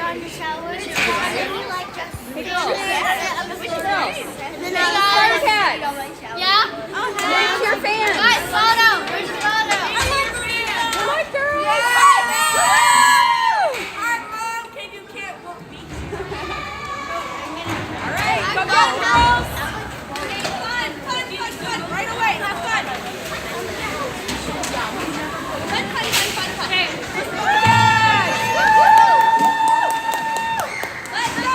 on the shower. And then you like just sit Bill. on the floor. And then I Spider Cat. on my shower. Yeah? Where's your fan? Guys, photo. Where's the photo? Come on, girl. All right, go girls. Right away. Have fun. Fun. Hey. Let's go,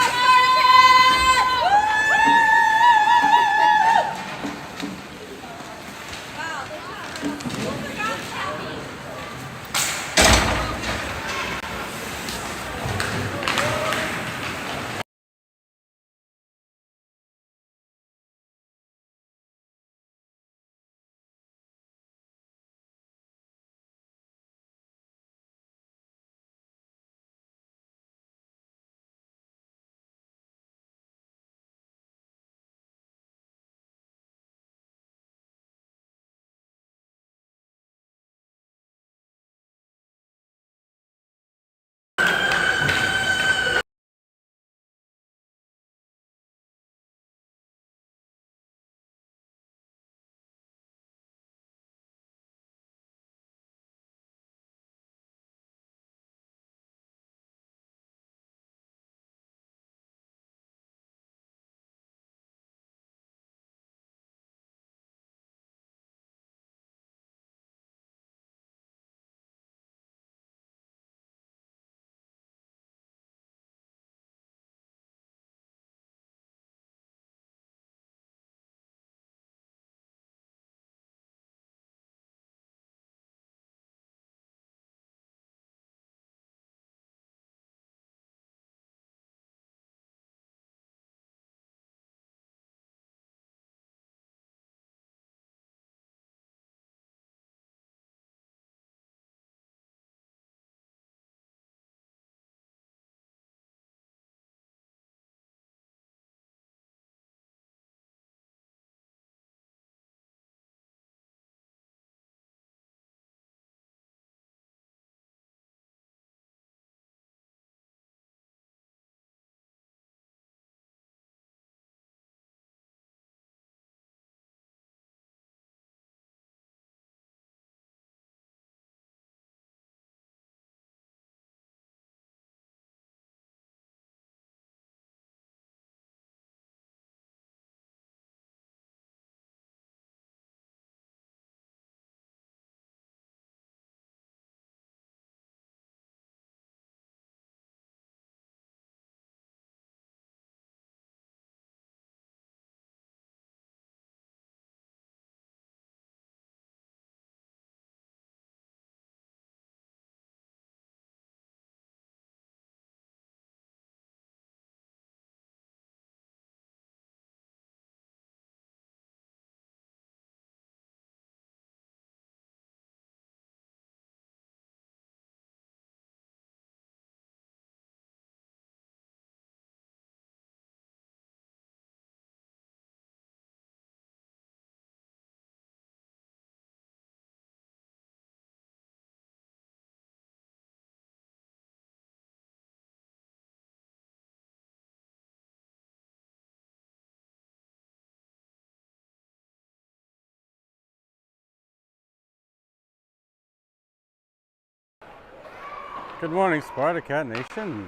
Good morning, Sparta Nation.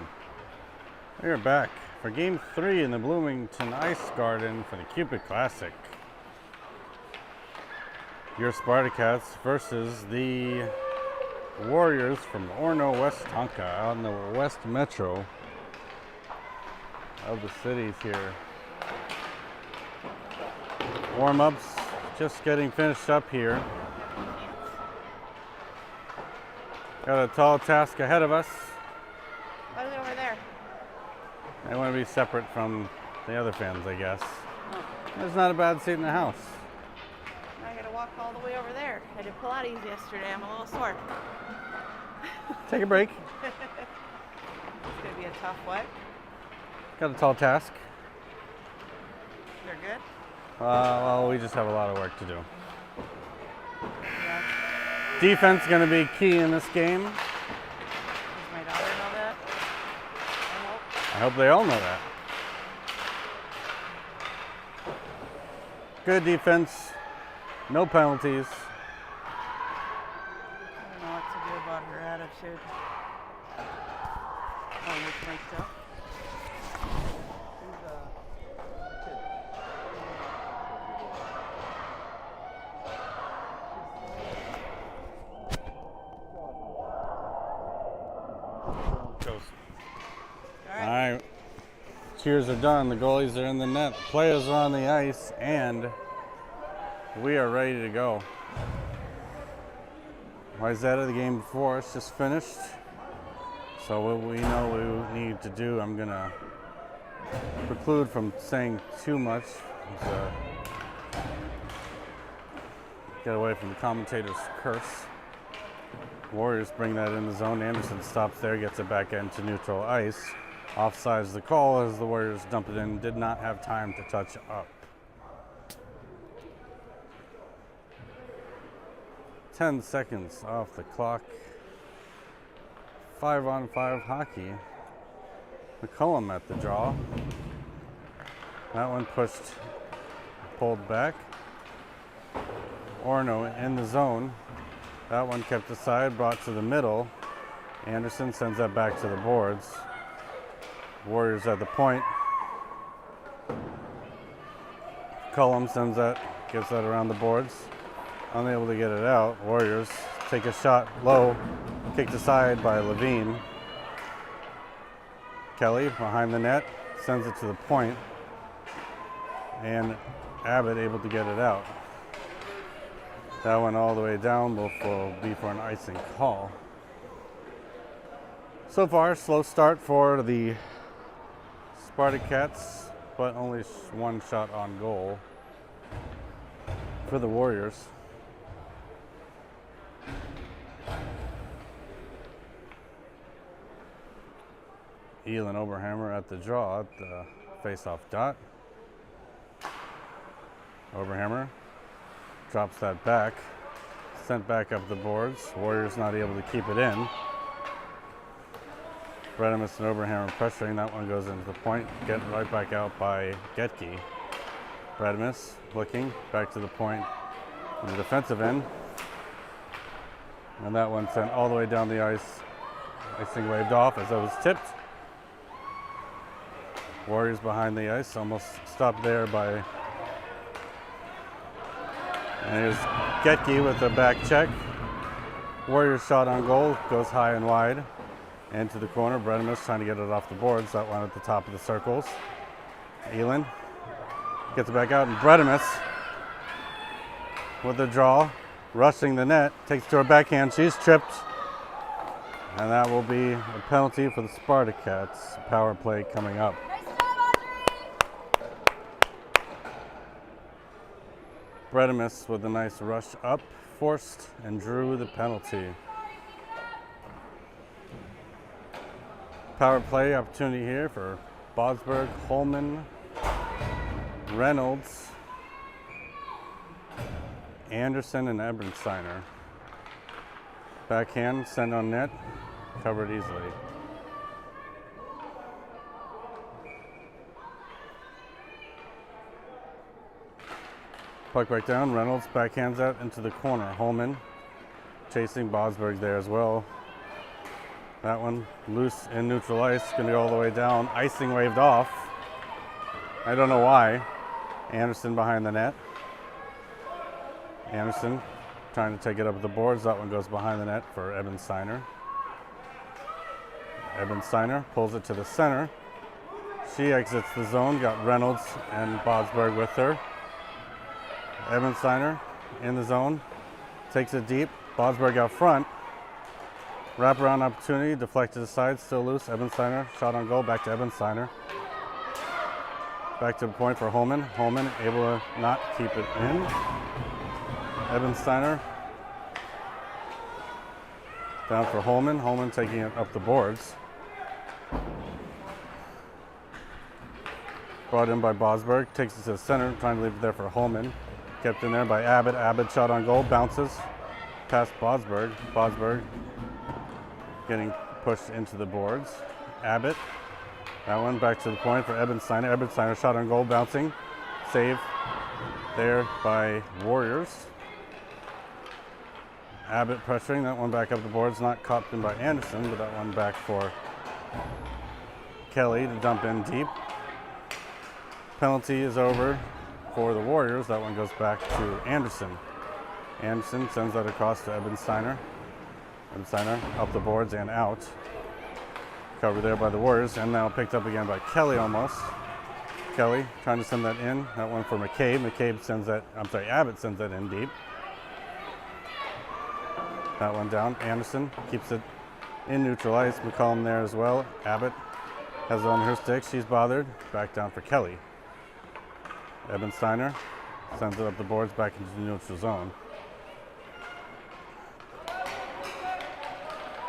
We are back for Game 3 in the Bloomington Ice Garden for the Cupid Classic. Your Sparta versus the Warriors from Orono, Westonka, out in the West Metro of the cities here. Warm-ups just getting finished up here. Got a tall task ahead of us. Why are we over there? I want to be separate from the other fans, I guess. It's not a bad seat in the house. I gotta walk all the way over there. I did Pilates yesterday. I'm a little sore. Take a break. It's gonna be a tough what? Got a tall task. You're good? Well, we just have a lot of work to do. Yeah. Defense going to be key in this game. Does my daughter know that? I I hope they all know that. Good defense, no penalties. I don't know what to do about her attitude. Oh, it's mic'd up. All right. Cheers are done. The goalies are in the net. Players are on the ice, and we are ready to go. Wayzata, the game before us, just finished. So what we know we need to do, I'm going to preclude from saying too much. Get away from the commentator's curse. Warriors bring that in the zone. Anderson stops there, gets it back into neutral ice. Offsides the call as the Warriors dump it in. Did not have time to touch up. 10 seconds off the clock. 5-on-5 hockey. McCollum at the draw. That one pushed, pulled back. Orono in the zone. That one kept aside, brought to the middle. Anderson sends that back to the boards. Warriors at the point. Cullum sends that, gets that around the boards. Unable to get it out. Warriors take a shot low, kicked aside by Levine. Kelly behind the net, sends it to the point. And Abbott able to get it out. That went all the way down, will be for an icing call. So far, slow start for the Spartacats, but only one shot on goal for the Warriors. Elin Oberhammer at the draw at the face-off dot. Oberhammer drops that back, sent back up the boards. Warriors not able to keep it in. Bredimus and Oberhammer pressuring. That one goes into the point. Get right back out by Getke. Bredimus looking back to the point on the defensive end. And that one sent all the way down the ice. Icing waved off as it was tipped. Warriors behind the ice, almost stopped there by. And here's Getke with a back check. Warriors shot on goal, goes high and wide. Into the corner, Bredimus trying to get it off the boards. That one at the top of the circles. Elin gets it back out, and Bredimus with the draw, rushing the net, takes to her backhand. She's tripped, and that will be a penalty for the Spartacats. Power play coming up. Bredimus with a nice rush up, forced and drew the penalty. Power play opportunity here for Bosberg, Holman, Reynolds, Anderson, and Ebensteiner. Backhand, send on net, covered easily. Puck right down, Reynolds backhands that into the corner. Holman chasing Bosberg there as well. That one loose in neutral ice, gonna go all the way down. Icing waved off. I don't know why. Anderson behind the net. Anderson trying to take it up the boards. That one goes behind the net for Ebensteiner. Ebensteiner pulls it to the center. She exits the zone, got Reynolds and Bosberg with her. Ebensteiner in the zone, takes it deep. Bosberg out front. Wraparound opportunity, deflected aside, still loose. Ebensteiner, shot on goal, back to Ebensteiner. Back to the point for Holman. Holman able to not keep it in. Ebensteiner down for Holman. Holman taking it up the boards. Brought in by Bosberg, takes it to the center, trying to leave it there for Holman. Kept in there by Abbott. Abbott shot on goal, bounces past Bosberg. Bosberg getting pushed into the boards. Abbott That one back to the point for Ebensteiner. Ebensteiner shot on goal, bouncing. Save there by Warriors. Abbott pressuring, that one back up the boards, not caught in by Anderson, but that one back for Kelly to dump in deep. Penalty is over for the Warriors. That one goes back to Anderson. Anderson sends that across to Ebensteiner. Ebensteiner up the boards and out. Covered there by the Warriors, and now picked up again by Kelly almost. Kelly trying to send that in. That one for McCabe. McCabe sends that, Abbott sends that in deep. That one down. Anderson keeps it in neutral ice. McCollum there as well. Abbott has it on her stick. She's bothered. Back down for Kelly. Ebensteiner sends it up the boards back into the neutral zone.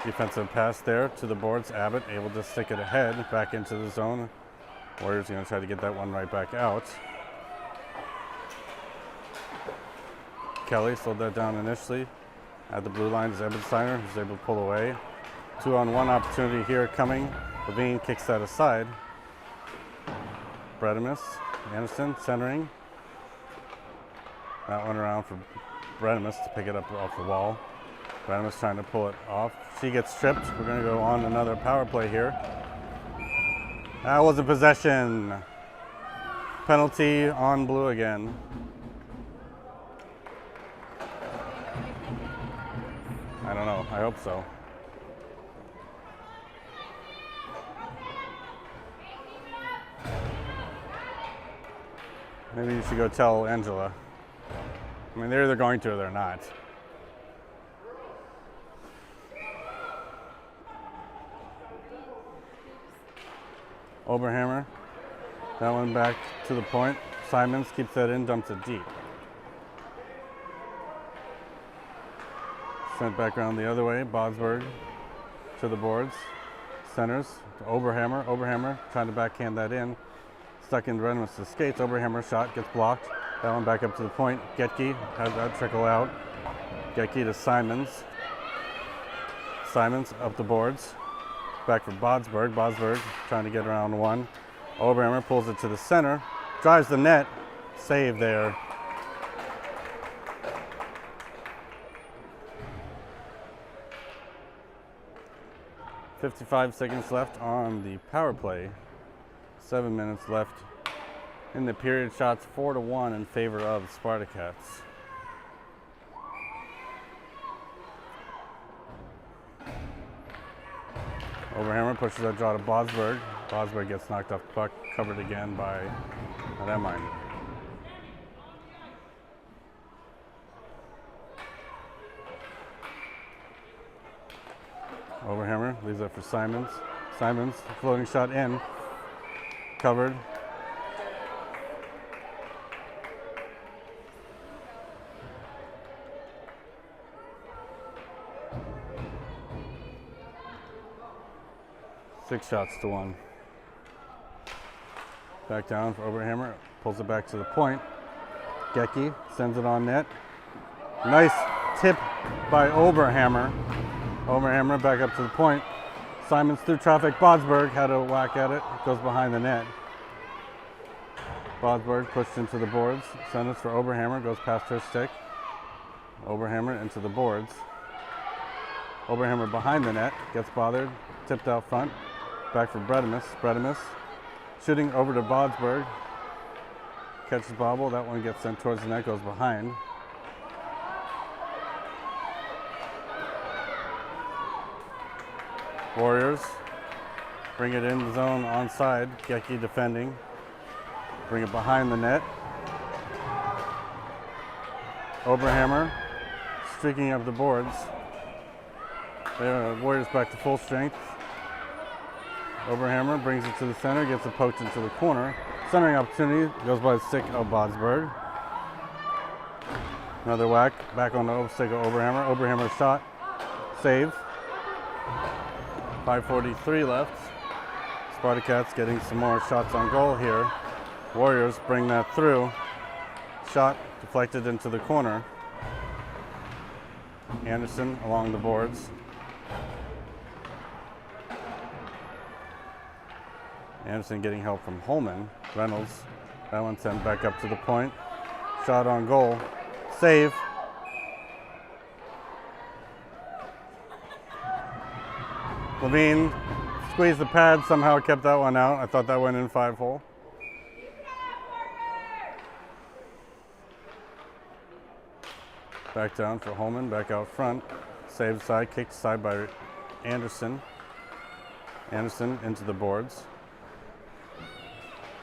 Defensive pass there to the boards. Abbott able to stick it ahead back into the zone. Warriors going to try to get that one right back out. Kelly slowed that down initially. At the blue line is Ebensteiner, who's able to pull away. 2-on-1 opportunity here coming. Levine kicks that aside. Bredemus, Anderson centering. That one around for Bredemus to pick it up off the wall. Bredemus trying to pull it off. She gets tripped. We're going to go on another power play here. That wasn't possession. Penalty on blue again. I don't know. I hope so. Maybe you should go tell Angela. I mean, they're either going to or they're not. Oberhammer. That one back to the point. Simons keeps that in, dumps it deep. Sent back around the other way. Bosberg to the boards. Centers to Oberhammer. Oberhammer trying to backhand that in. Stuck in Bredemus' skates. Oberhammer shot gets blocked. That one back up to the point. Getke has that trickle out. Getke to Simons. Simons up the boards. Back for Bodsberg. Bodsberg trying to get around one. Oberhammer pulls it to the center. Drives the net. Save there. .55 seconds left on the power play. 7 minutes left in the period. Shots 4-1 in favor of the Spartacats. Oberhammer pushes that draw to Bosberg. Bosberg gets knocked off the puck, covered again by Remine. Oberhammer leaves that for Simons. Simons, floating shot in, covered. Six shots to one. Back down for Oberhammer, pulls it back to the point. Getke sends it on net. Nice tip by Oberhammer. Oberhammer back up to the point. Simons through traffic. Bodsberg had a whack at it. It goes behind the net. Bodsberg pushed into the boards. Sentence for Oberhammer goes past her stick. Oberhammer into the boards. Oberhammer behind the net. Gets bothered. Tipped out front. Back for Bredemus. Bredemus shooting over to Bodsberg. Catches bobble. That one gets sent towards the net. Goes behind. Warriors bring it in the zone onside. Getke defending. Bring it behind the net. Oberhammer streaking up the boards. There, Warriors back to full strength. Oberhammer brings it to the center, gets it poked into the corner. Centering opportunity goes by the stick of Bodsberg. Another whack back on the stick of Oberhammer. Oberhammer shot, save. 5:43 left. Spartacats getting some more shots on goal here. Warriors bring that through. Shot deflected into the corner. Anderson along the boards. Anderson getting help from Holman. Reynolds, that one sent back up to the point. Shot on goal. Save. Levine squeezed the pad, somehow kept that one out. I thought that went in 5-hole. Back down for Holman, back out front. Saved side, kicked side by Anderson. Anderson into the boards.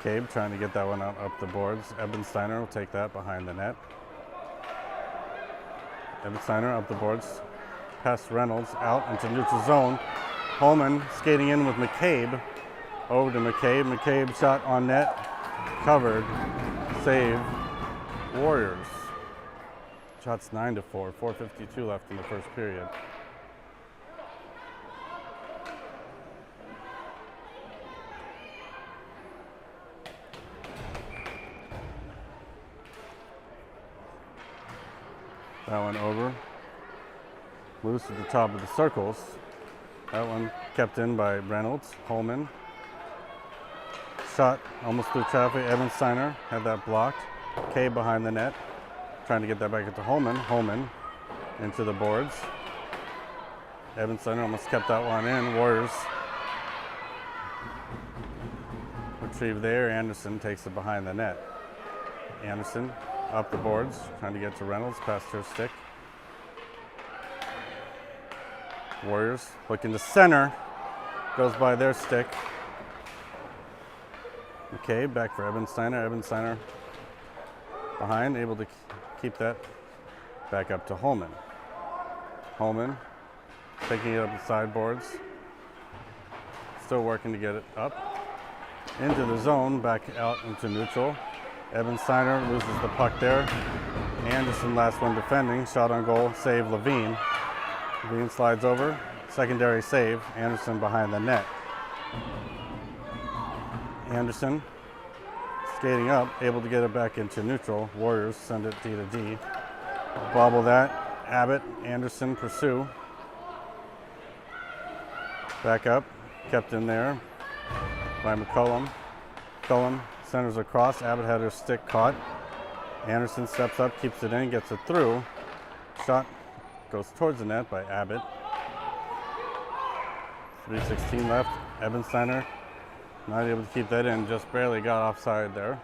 Cabe trying to get that one out up the boards. Ebensteiner will take that behind the net. Ebensteiner up the boards. Past Reynolds, out into neutral zone. Holman skating in with McCabe. Over to McCabe. McCabe shot on net. Covered. Save. Warriors. Shots 9-4. 4:52 left in the first period. That one over. Loose at the top of the circles. That one kept in by Reynolds. Holman. Shot almost through traffic. Ebensteiner had that blocked. Kay behind the net. Trying to get that back into Holman. Holman into the boards. Ebensteiner almost kept that one in. Warriors retrieve there. Anderson takes it behind the net. Anderson up the boards, trying to get to Reynolds, past her stick. Warriors looking to center, goes by their stick. Okay, back for Ebensteiner. Ebensteiner behind, able to keep that back up to Holman. Holman taking it up the sideboards, still working to get it up. Into the zone, back out into neutral. Ebensteiner loses the puck there. Anderson, last one defending. Shot on goal, save Levine. Levine slides over. Secondary save. Anderson behind the net. Anderson skating up, able to get it back into neutral. Warriors send it D to D. Bobble that. Abbott, Anderson pursue. Back up, kept in there by McCullum. McCullum centers across. Abbott had her stick caught. Anderson steps up, keeps it in, gets it through. Shot goes towards the net by Abbott. 3:16 left. Ebensteiner not able to keep that in, just barely got offside there.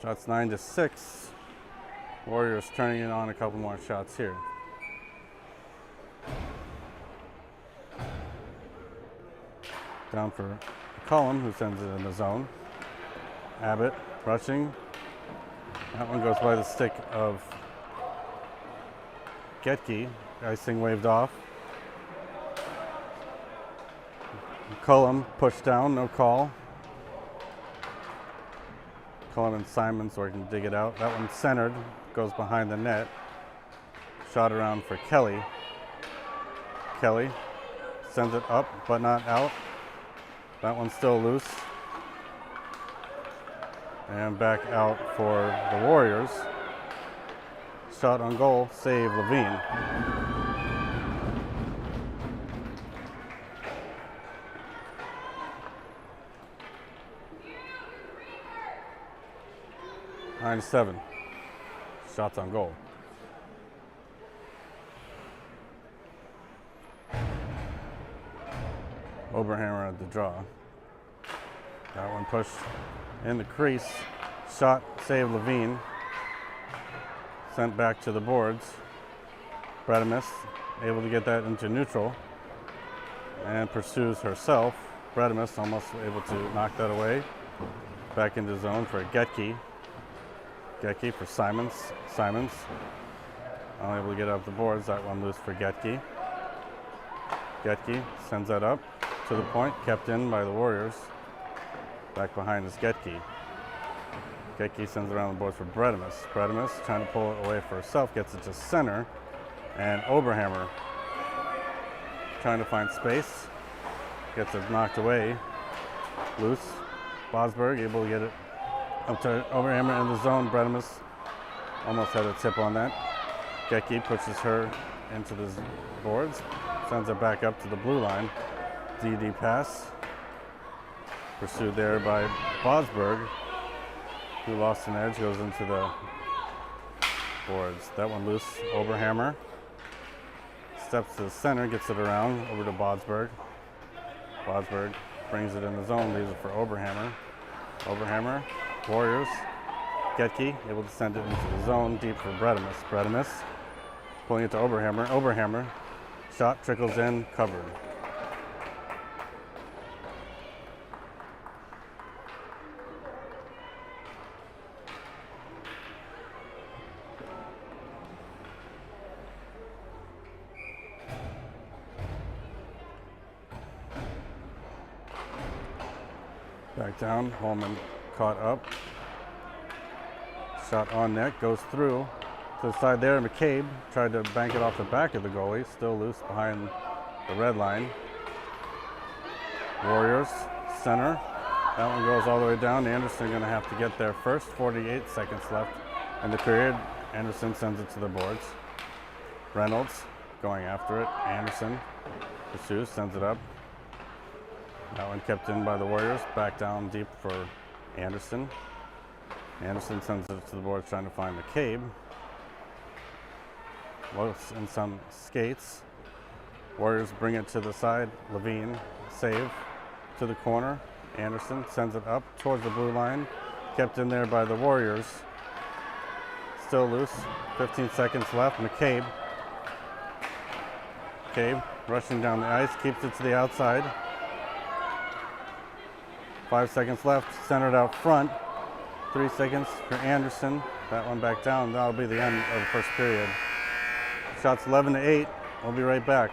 Shots 9-6. Warriors turning it on a couple more shots here. Down for McCullum, who sends it in the zone. Abbott rushing. That one goes by the stick of Getke. Icing waved off. McCullum pushed down, no call. McCullum and Simons working to dig it out. That one centered, goes behind the net. Shot around for Kelly. Kelly sends it up, but not out. That one's still loose. And back out for the Warriors. Shot on goal, save Levine. 9-7. Shots on goal. Oberhammer at the draw. That one pushed in the crease. Shot, save Levine. Sent back to the boards. Bredimus able to get that into neutral and pursues herself. Bredimus almost able to knock that away. Back into zone for Getke. Getke for Simons. Simons unable to get up the boards. That one loose for Getke. Getke sends that up to the point, kept in by the Warriors. Back behind is Getke. Getke sends it around the boards for Bredimus. Bredimus trying to pull it away for herself, gets it to center. And Oberhammer trying to find space. Gets it knocked away. Loose. Bosberg able to get it up to Oberhammer in the zone. Bredimus almost had a tip on that. Getke pushes her into the boards. Sends it back up to the blue line. DD pass. Pursued there by Bosberg, who lost an edge, goes into the boards. That one loose. Oberhammer steps to the center, gets it around over to Bosberg. Bosberg brings it in the zone, leaves it for Oberhammer. Oberhammer, Warriors. Getke able to send it into the zone, deep for Bredemus. Bredemus pulling it to Oberhammer. Oberhammer, shot trickles in, covered. Back down, Holman caught up. Shot on net, goes through to the side there. McCabe tried to bank it off the back of the goalie, still loose behind the red line. Warriors, center. That one goes all the way down. Anderson going to have to get there first. 48 seconds left in the period. Anderson sends it to the boards. Reynolds going after it. Anderson pursues, sends it up. That one kept in by the Warriors. Back down deep for Anderson. Anderson sends it to the boards trying to find McCabe. Looks in some skates. Warriors bring it to the side. Levine, save to the corner. Anderson sends it up towards the blue line. Kept in there by the Warriors. Still loose. 15 seconds left. McCabe. McCabe rushing down the ice. Keeps it to the outside. 5 seconds left. Centered out front. 3 seconds for Anderson. That one back down. That'll be the end of the first period. Shots 11-8. We'll be right back.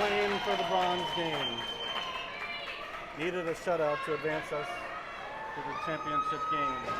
playing for the bronze game. Needed a shutout to advance us to the championship game.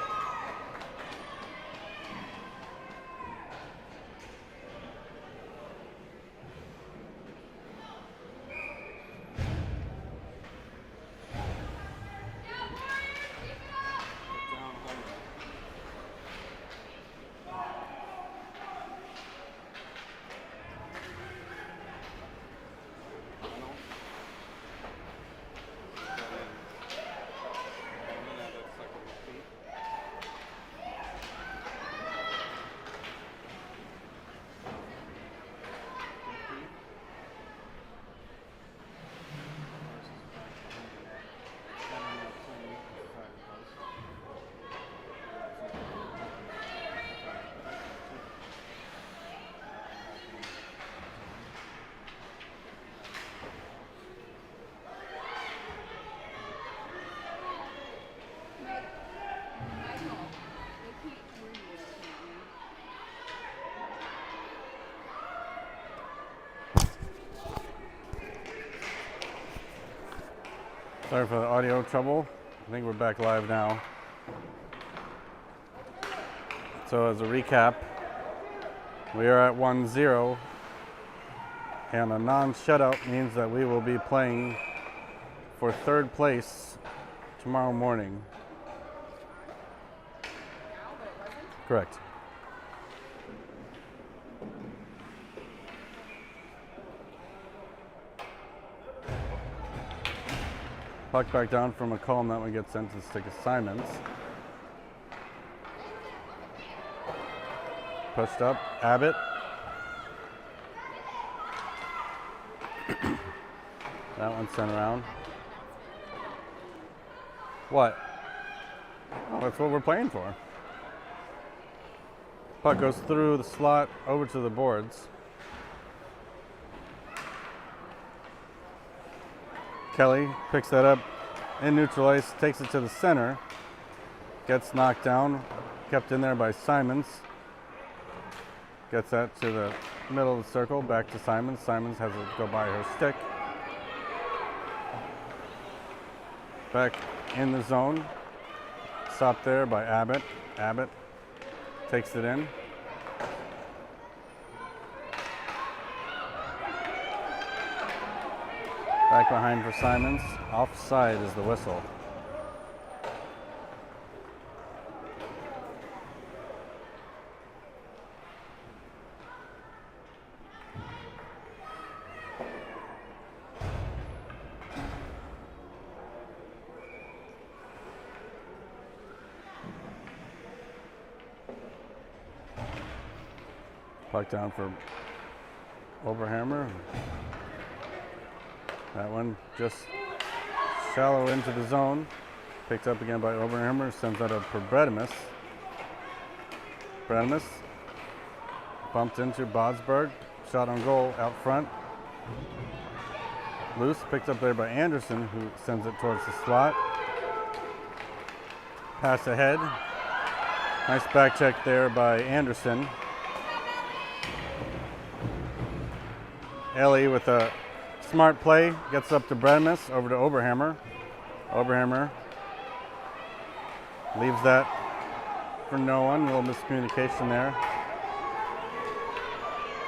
Sorry for the audio trouble. I think we're back live now. So as a recap, we are at 1-0, and a non-shutout means that we will be playing for third place tomorrow morning. Correct. Puck back down from McCollum. That one gets sent to stick assignments. Pushed up. Abbott. That one sent around. What? Oh, that's what we're playing for. Puck goes through the slot over to the boards. Kelly picks that up in neutral ice, takes it to the center, gets knocked down, kept in there by Simons. Gets that to the middle of the circle, back to Simons. Simons has it go by her stick. Back in the zone, stopped there by Abbott. Abbott takes it in. Back behind for Simons. Offside is the whistle. Puck down for Oberhammer. That one just shallow into the zone. Picked up again by Oberhammer. Sends that up for Bredimus. Bredimus bumped into Bodsberg. Shot on goal out front. Loose. Picked up there by Anderson, who sends it towards the slot. Pass ahead. Nice back check there by Anderson. Ellie with a smart play, gets up to Bredimus, over to Oberhammer. Oberhammer leaves that for no one. A little miscommunication there.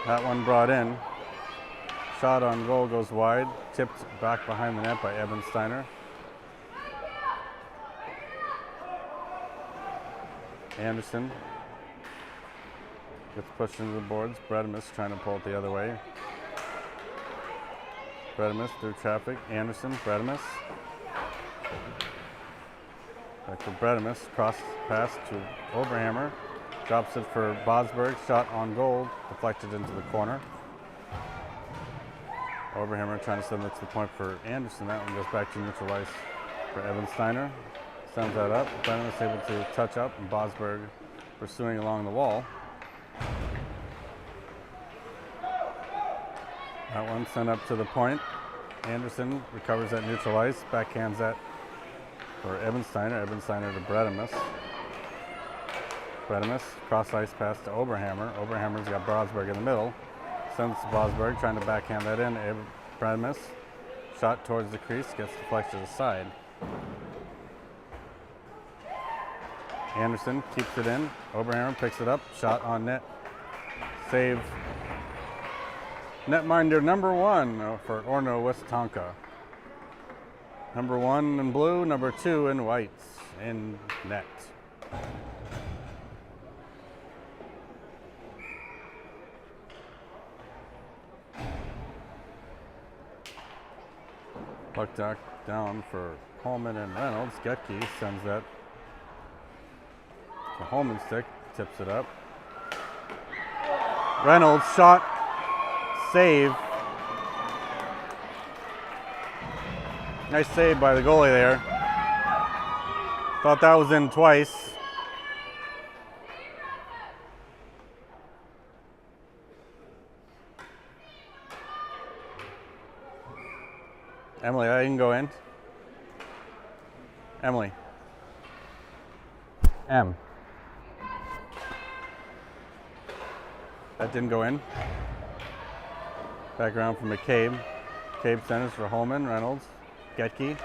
That one brought in. Shot on goal goes wide. Tipped back behind the net by Evan Steiner. Anderson gets pushed into the boards. Bredimus trying to pull it the other way. Bredimus through traffic. Anderson, Bredimus. Back to Bredimus. Cross pass to Oberhammer. Drops it for Bosberg. Shot on goal. Deflected into the corner. Oberhammer trying to send it to the point for Anderson. That one goes back to neutral ice for Evan Steiner. Sends that up. Bredimus able to touch up, and Bosberg pursuing along the wall. That one sent up to the point. Anderson recovers at neutral ice. Backhands that for Evan Steiner. Evan Steiner to Bredimus. Bredimus, cross ice pass to Oberhammer. Oberhammer's got Bosberg in the middle. Sends to Bosberg, trying to backhand that in. Bradimus. Shot towards the crease, gets deflected aside. Anderson keeps it in. Oberhammer picks it up. Shot on net. Save. Netminder number 1 for Orono Westonka. Number 1 in blue, number 2 in whites in net. Puck down for Holman and Reynolds. Getke sends that to Holman's stick, tips it up. Reynolds shot, save. Nice save by the goalie there. Thought that was in twice. Emily, that didn't go in. Emily. M. That didn't go in. Back around for McCabe. McCabe centers for Holman. Reynolds. Getke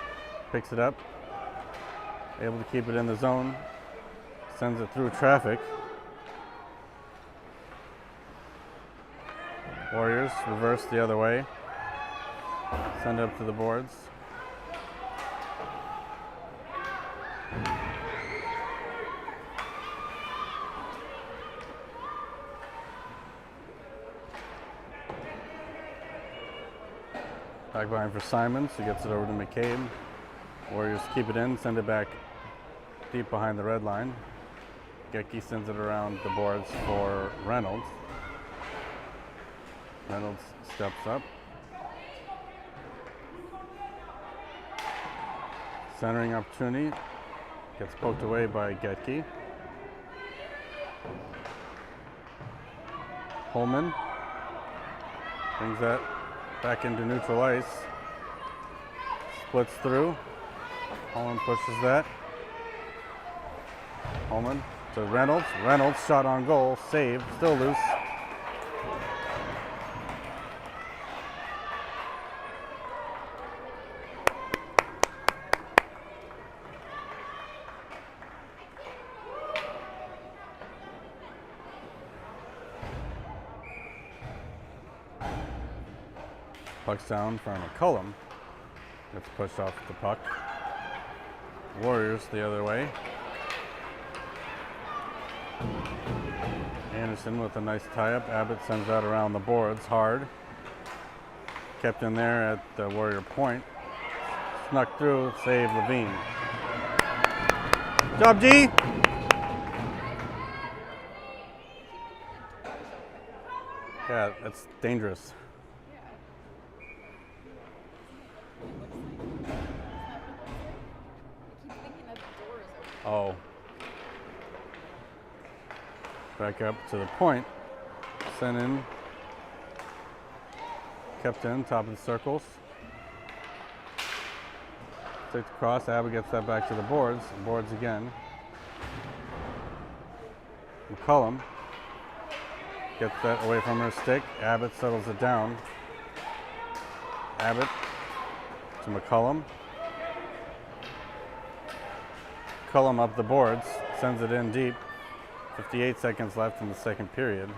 picks it up. Able to keep it in the zone. Sends it through traffic. Warriors reverse the other way. Send it up to the boards. Back behind for Simons, who gets it over to McCabe. Warriors keep it in, send it back deep behind the red line. Getke sends it around the boards for Reynolds. Reynolds steps up. Centering opportunity, gets poked away by Getke. Holman brings that back into neutral ice. Splits through. Holman pushes that. Holman to Reynolds. Reynolds shot on goal, save, still loose. Puck's down for McCullum. Gets pushed off the puck. Warriors the other way. Anderson with a nice tie-up. Abbott sends that around the boards hard. Kept in there at the Warrior point. Snuck through, save Levine. Job, G! Yeah, that's dangerous. Oh. Back up to the point. Sent in. Kept in, top of the circles. Takes across. Abbott gets that back to the boards. Boards again. McCullum gets that away from her stick. Abbott settles it down. Abbott to McCullum. McCullum up the boards, sends it in deep. 58 seconds left in the second period.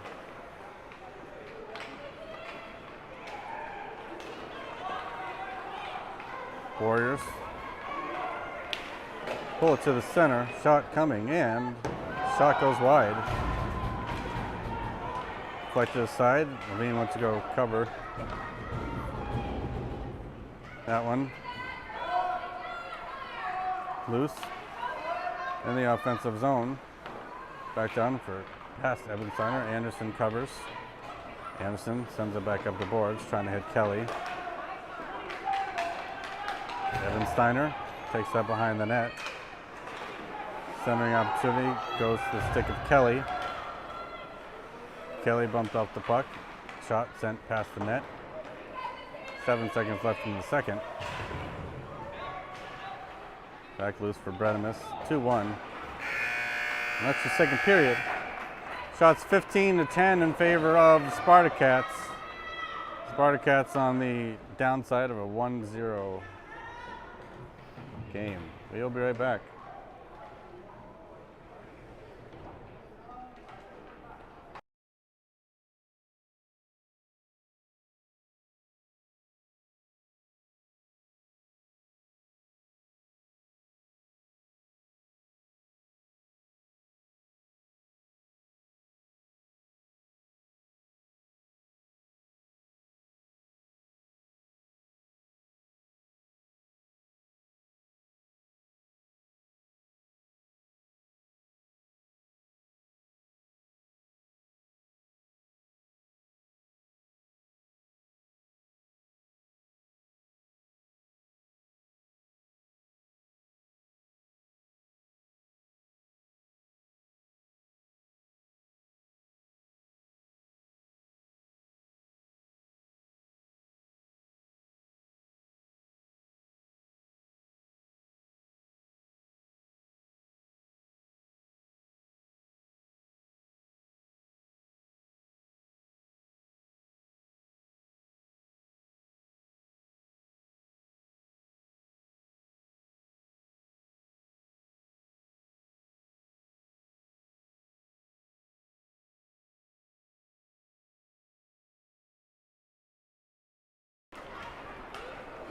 Warriors pull it to the center, shot coming, and shot goes wide. Deflected aside, Levine went to go cover that one. Loose in the offensive zone. Back down for past Evan Steiner. Anderson covers. Anderson sends it back up the boards, trying to hit Kelly. Evan Steiner takes that behind the net. Centering opportunity goes to the stick of Kelly. Kelly bumped off the puck. Shot sent past the net. 7 seconds left in the second. Back loose for Bredimus. 2-1. And that's the second period. Shots 15-10 in favor of the Spartacats. Sparta Cats on the downside of a 1-0 game. We'll be right back.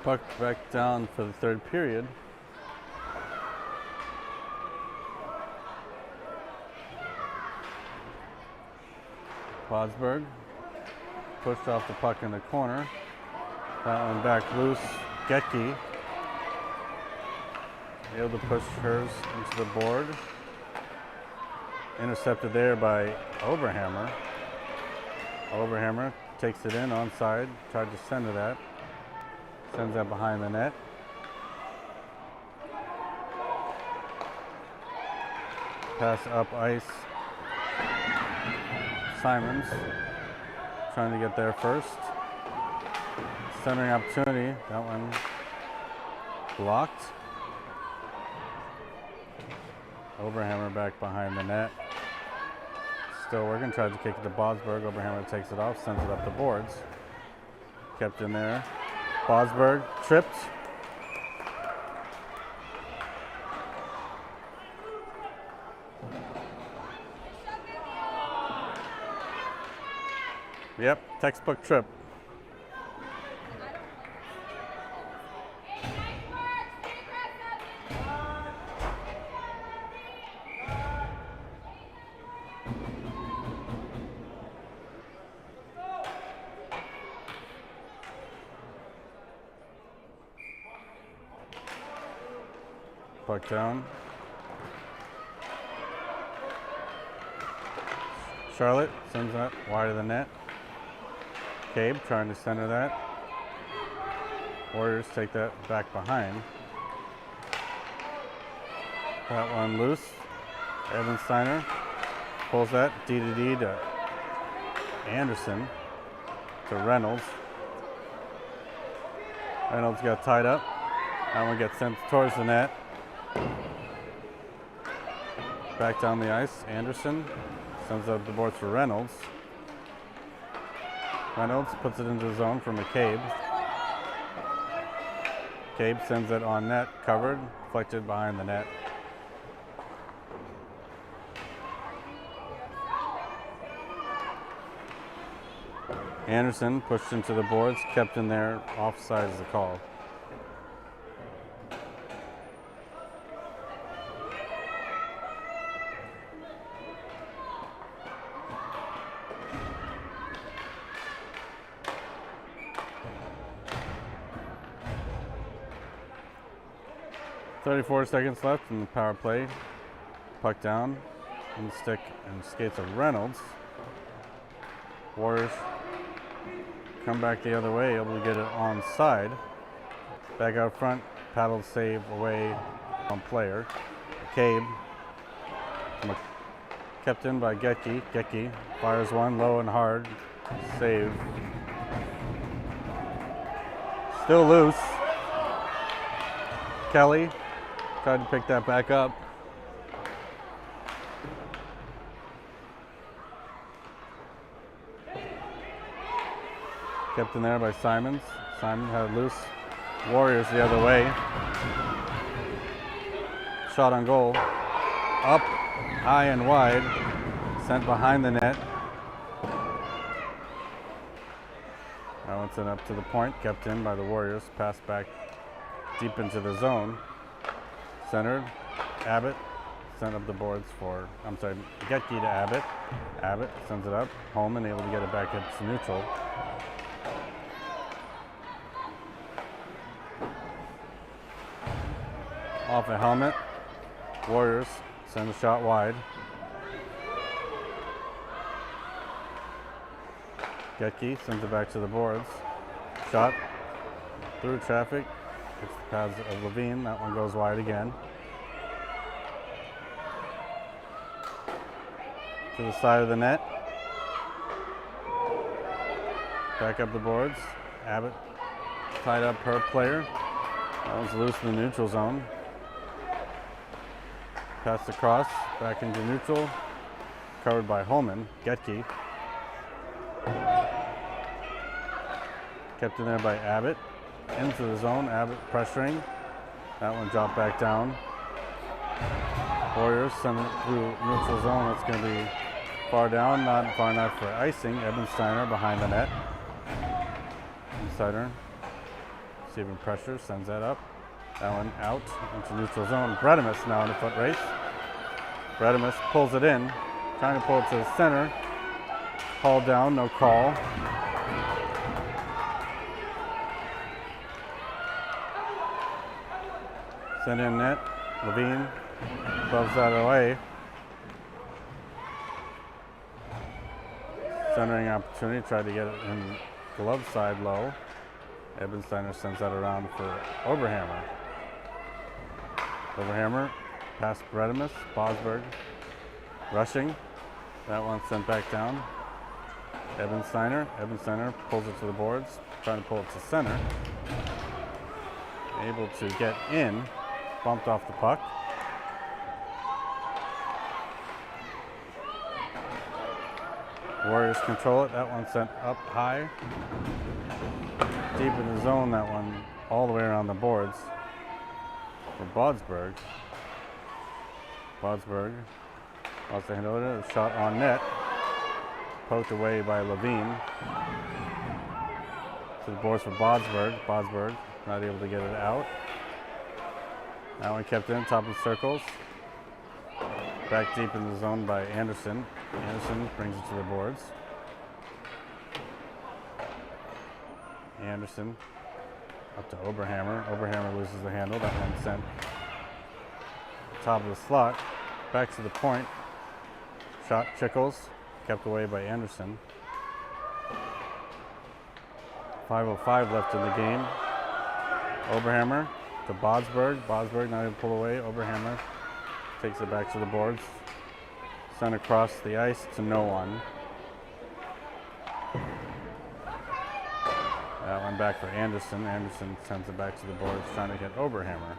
Puck back down for the third period. Bosberg pushed off the puck in the corner. That one back loose. Getke able to push hers into the board. Intercepted there by Oberhammer. Oberhammer takes it in onside. Tried to center that. Sends that behind the net. Pass up ice. Simons trying to get there first. Centering opportunity. That one blocked. Oberhammer back behind the net. Still working. Tries to kick it to Bosberg. Oberhammer takes it off. Sends it up the boards. Kept in there. Bosberg tripped. Yep, textbook trip. Puck down. Charlotte sends that wide of the net. Cabe trying to center that. Warriors take that back behind. That one loose. Evan Steiner pulls that D to Anderson to Reynolds. Reynolds got tied up. That one gets sent towards the net. Back down the ice, Anderson sends up the boards for Reynolds. Reynolds puts it into the zone for McCabe. McCabe sends it on net, covered, deflected behind the net. Anderson pushed into the boards, kept in there, offside is the call. .34 seconds left in the power play. Puck down in the stick and skates of Reynolds. Warriors come back the other way, able to get it onside. Back out front, paddle save away on player. Cabe kept in by Getke. Getke fires one low and hard. Save. Still loose. Kelly tried to pick that back up. Kept in there by Simons. Simon had it loose. Warriors the other way. Shot on goal. Up, high and wide. Sent behind the net. That one sent up to the point. Kept in by the Warriors. Passed back deep into the zone. Centered. Abbott sent up the boards for, Getke to Abbott. Abbott sends it up. Holman able to get it back into neutral. Off a helmet. Warriors send a shot wide. Getke sends it back to the boards. Shot through traffic. It's the pads of Levine. That one goes wide again. To the side of the net. Back up the boards. Abbott tied up her player. That one's loose in the neutral zone. Passed across, back into neutral. Covered by Holman. Getke. Kept in there by Abbott. Into the zone. Abbott pressuring. That one dropped back down. Warriors send it through neutral zone. It's going to be far down, not far enough for icing. Ebensteiner behind the net. Insider receiving pressure, sends that up. That one out into neutral zone. Bredimus now in the foot race. Bredimus pulls it in, trying to pull it to the center. Hauled down, no call. Send in net. Levine gloves that away. Centering opportunity, tried to get it in glove side low. Ebensteiner sends that around for Oberhammer. Oberhammer past Bredimus. Bosberg rushing. That one sent back down. Ebensteiner pulls it to the boards, trying to pull it to center. Able to get in, bumped off the puck. Warriors control it. That one sent up high. Deep in the zone, that one all the way around the boards for Bodsberg. Bodsberg lost the handle of it. Shot on net. Poked away by Levine. To the boards for Bodsberg. Bodsberg not able to get it out. That one kept in, top of the circles. Back deep in the zone by Anderson. Anderson brings it to the boards. Anderson up to Oberhammer. Oberhammer loses the handle. That one sent top of the slot. Back to the point. Shot Chickles. Kept away by Anderson. 5:05 left in the game. Oberhammer to Bodsberg. Bodsberg not able to pull away. Oberhammer takes it back to the boards. Sent across the ice to no one. That one back for Anderson. Anderson sends it back to the boards, trying to get Oberhammer.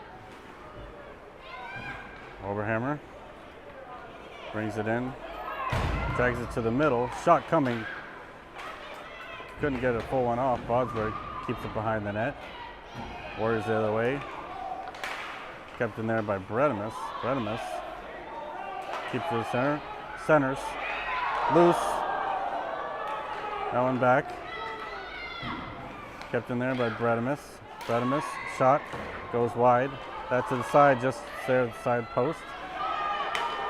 Oberhammer brings it in, drags it to the middle. Shot coming. Couldn't get a full one off. Bodsberg keeps it behind the net. Warriors the other way. Kept in there by Bredimus. Bredimus keeps to the center. Centers. Loose. That one back. Kept in there by Bredimus. Bredimus. Shot. Goes wide. That to the side, just there at the side post.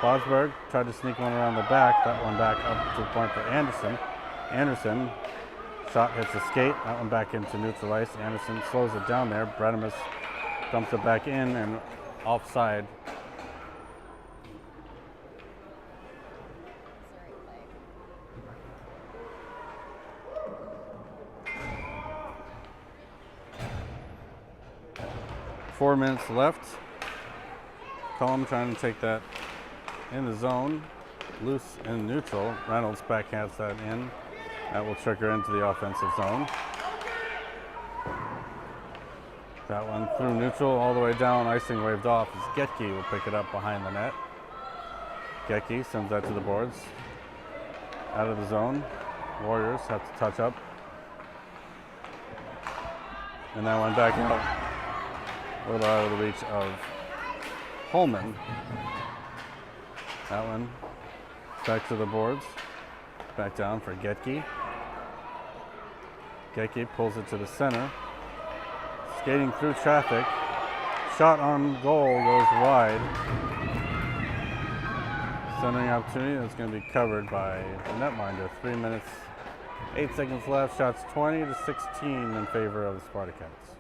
Bosberg tried to sneak one around the back. That one back up to the point for Anderson. Anderson. Shot hits the skate. That one back into neutral ice. Anderson slows it down there. Bredimus dumps it back in and offside. Four minutes left. Cullum trying to take that in the zone. Loose in neutral. Reynolds backhands that in. That will trigger into the offensive zone. That one through neutral all the way down. Icing waved off as Getke will pick it up behind the net. Getke sends that to the boards. Out of the zone. Warriors have to touch up. And that one back out, a little out of the reach of Holman. That one back to the boards, back down for Getke. Getke pulls it to the center, skating through traffic. Shot on goal goes wide. Centering opportunity that's going to be covered by the netminder. 3 minutes, 8 seconds left. Shots 20-16 in favor of the Spartacats.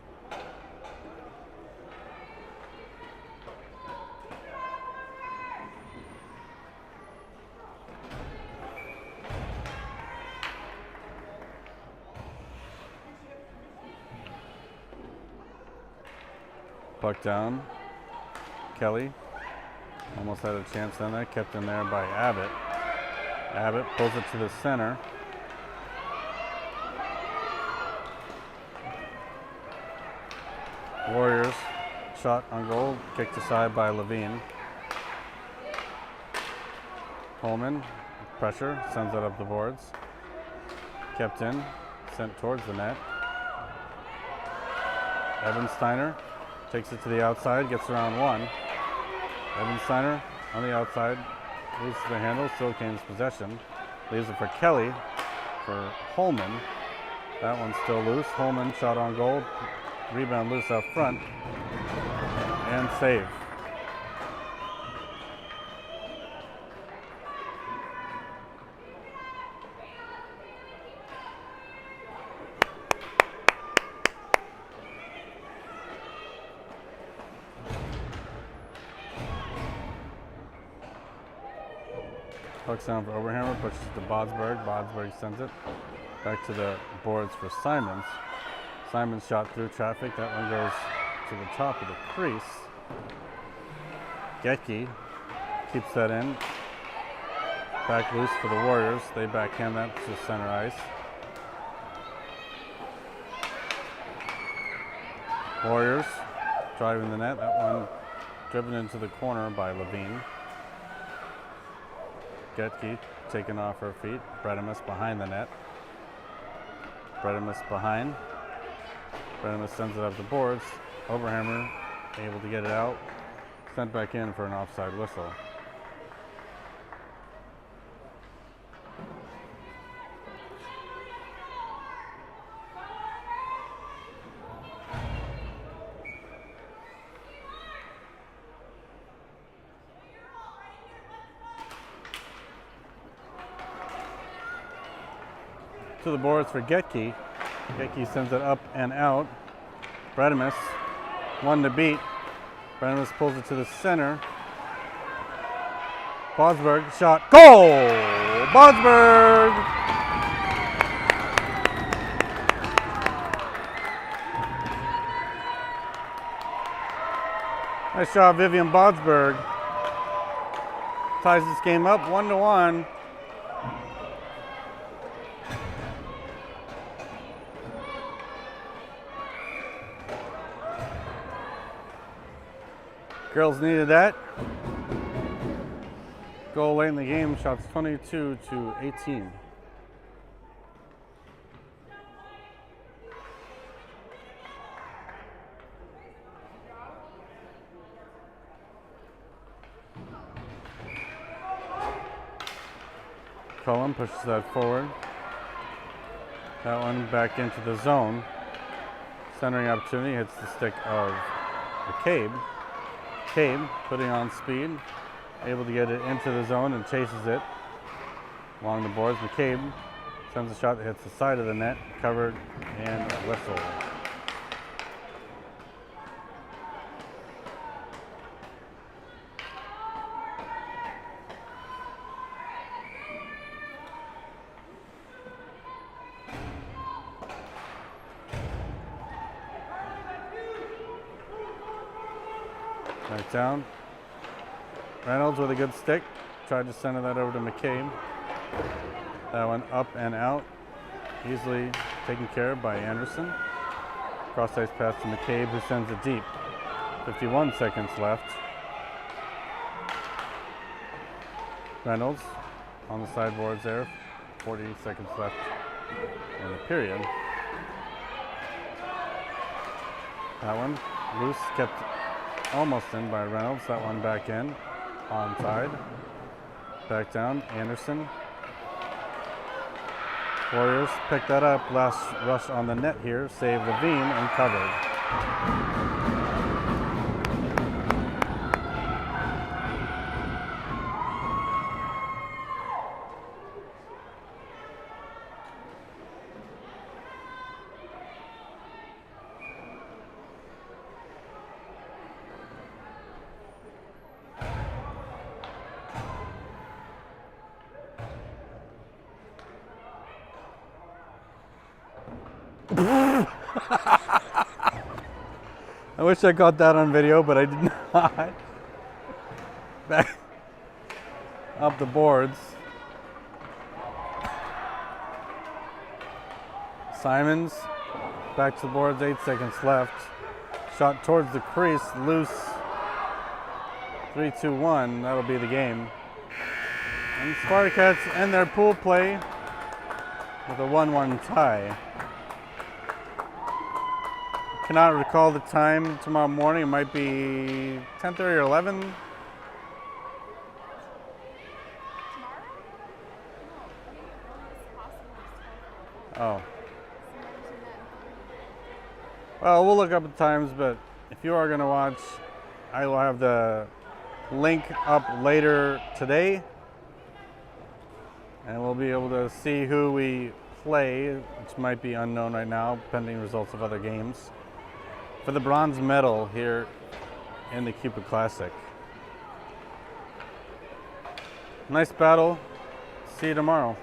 Puck down. Kelly almost had a chance on that, kept in there by Abbott. Abbott pulls it to the center. Warriors shot on goal, kicked aside by Levine. Holman, pressure, sends it up the boards. Kept in, sent towards the net. Evan Steiner takes it to the outside, gets around one. Evan Steiner on the outside, loses the handle, still gains possession. Leaves it for Kelly, for Holman. That one's still loose. Holman shot on goal, rebound loose up front, and save. Puck's down for Oberhammer, pushes to Bodsberg. Bodsberg sends it back to the boards for Simons. Simons shot through traffic. That one goes to the top of the crease. Getke keeps that in. Back loose for the Warriors. They backhand that to center ice. Warriors driving the net. That one driven into the corner by Levine. Getke taken off her feet. Bredemus behind the net. Bredemus behind. Bredemus sends it up the boards. Oberhammer able to get it out. Sent back in for an offside whistle. To the boards for Getke. Getke sends it up and out. Bredemus, one to beat. Bredemus pulls it to the center. Bodsberg shot, goal! Bodsberg! Nice shot, Vivian Bodsberg. Ties this game up 1-1. Girls needed that. Goal late in the game, shots 22-18. Cullen pushes that forward. That one back into the zone. Centering opportunity hits the stick of McCabe. McCabe putting on speed, able to get it into the zone and chases it along the boards. McCabe sends a shot that hits the side of the net, covered, and a whistle. Right down. Reynolds with a good stick. Tried to center that over to McCabe. That one up and out. Easily taken care of by Anderson. Cross ice pass to McCabe, who sends it deep. 51 seconds left. Reynolds on the sideboards there. 40 seconds left in the period. That one loose, kept almost in by Reynolds. That one back in, onside. Back down, Anderson. Warriors pick that up. Last rush on the net here. Save Levine and covered. I wish I got that on video, but I did not. Back up the boards. Simons back to the boards, 8 seconds left. Shot towards the crease, loose. 3-2-1, that'll be the game. And Spartacats end their pool play with a 1-1 tie. Cannot recall the time tomorrow morning. It might be 10:30 or 11. Oh. Well, we'll look up the times, but if you are going to watch, I will have the link up later today. And we'll be able to see who we play, which might be unknown right now, pending results of other games, for the bronze medal here in the Cupid Classic. Nice battle. See you tomorrow.